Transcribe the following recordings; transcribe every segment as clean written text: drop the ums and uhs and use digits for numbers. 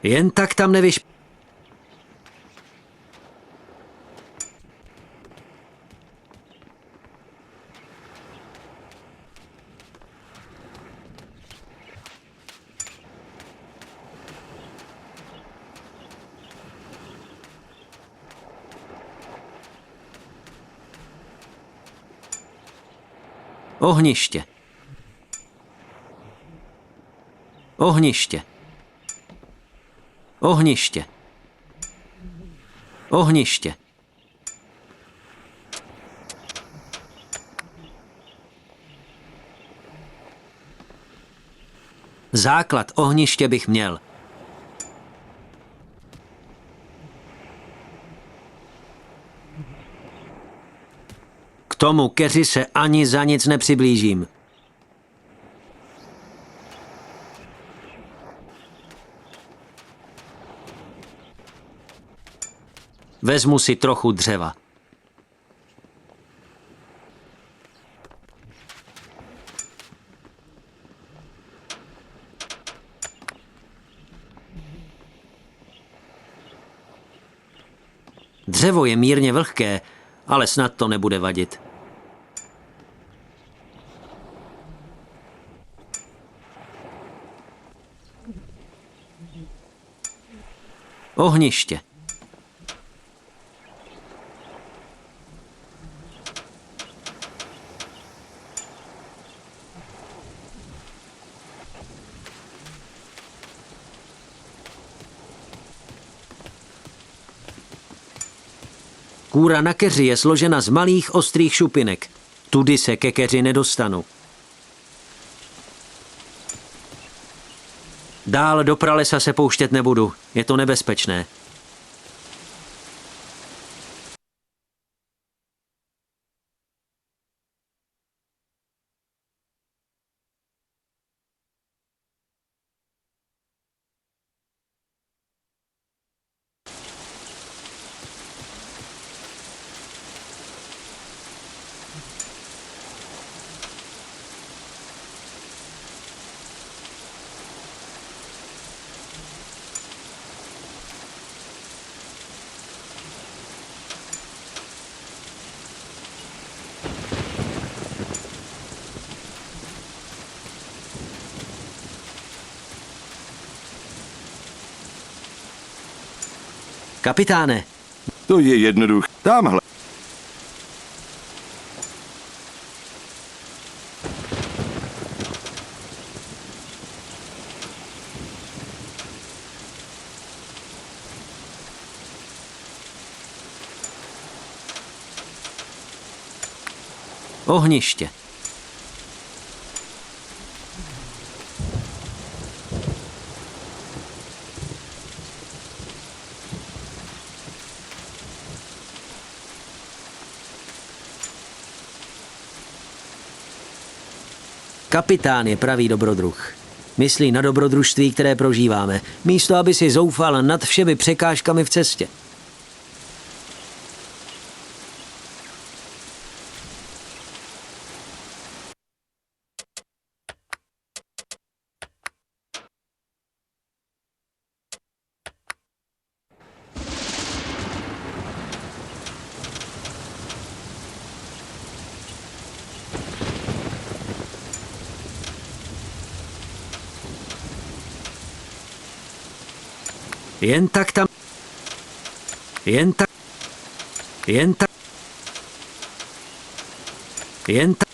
Jen tak tam nevyš... Ohniště. Ohniště. Ohniště. Ohniště. Základ ohniště bych měl. K tomu keři se ani za nic nepřiblížím. Vezmu si trochu dřeva. Dřevo je mírně vlhké, ale snad to nebude vadit. Ohniště. Kůra na keři je složena z malých ostrých šupinek. Tudy se ke keři nedostanu. Dál do pralesa se pouštět nebudu, je to nebezpečné. Kapitáne. To je jednoduché. Tamhle. Ohniště. Kapitán je pravý dobrodruh. Myslí na dobrodružství, které prožíváme, místo aby si zoufal nad všemi překážkami v cestě. Jen tak tam... Jen tak... Jen tak... Jen tak...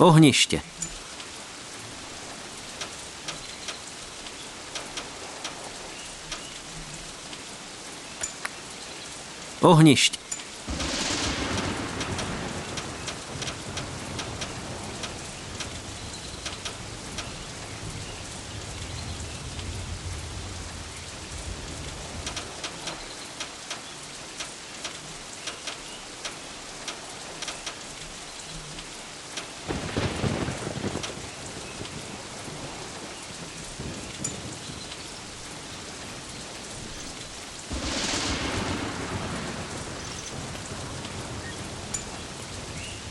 Ohniště. Ohniště.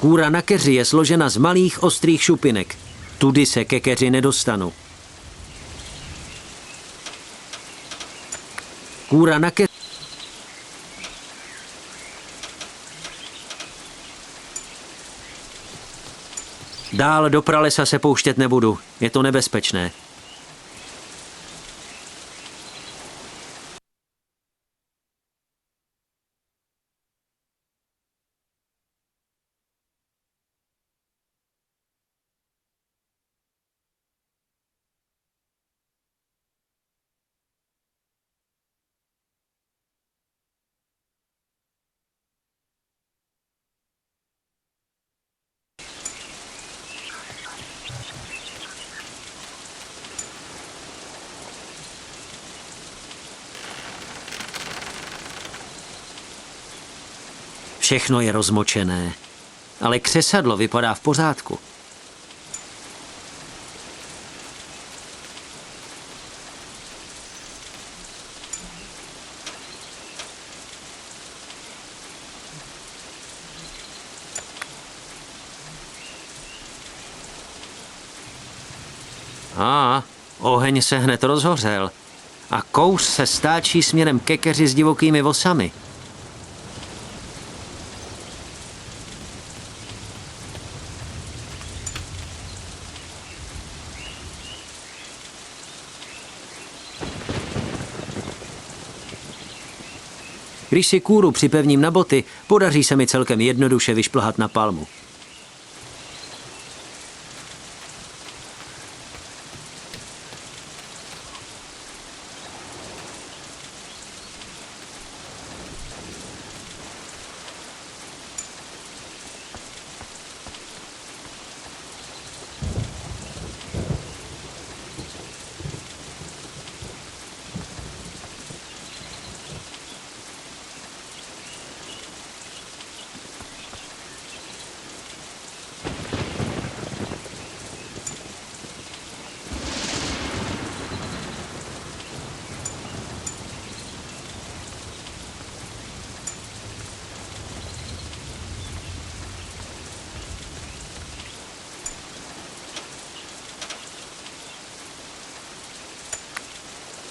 Kůra na keři je složena z malých ostrých šupinek. Tudy se ke keři nedostanu. Kůra na keři... Dál do pralesa se pouštět nebudu. Je to nebezpečné. Všechno je rozmočené, ale křesadlo vypadá v pořádku. Oheň se hned rozhořel a kous se stáčí směrem ke keři s divokými vosami. Když si kůru připevním na boty, podaří se mi celkem jednoduše vyšplhat na palmu.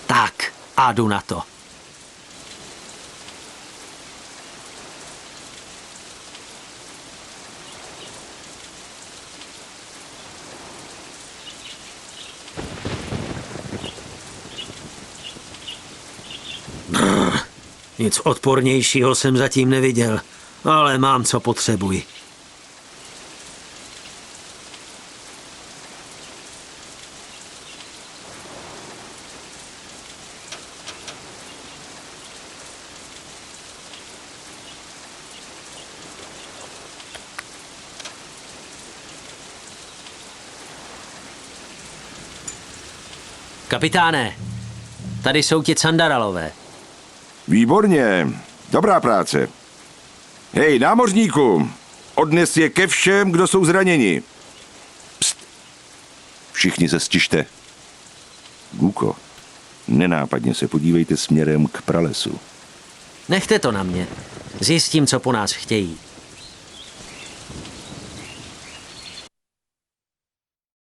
Tak, a jdu na to. Nic odpornějšího jsem zatím neviděl, ale mám, co potřebuji. Kapitáne, tady jsou ti Candaralové. Výborně, dobrá práce. Hej, námořníku, odnes je ke všem, kdo jsou zraněni. Pst, všichni se stište. Guko, nenápadně se podívejte směrem k pralesu. Nechte to na mě. Zjistím, co po nás chtějí.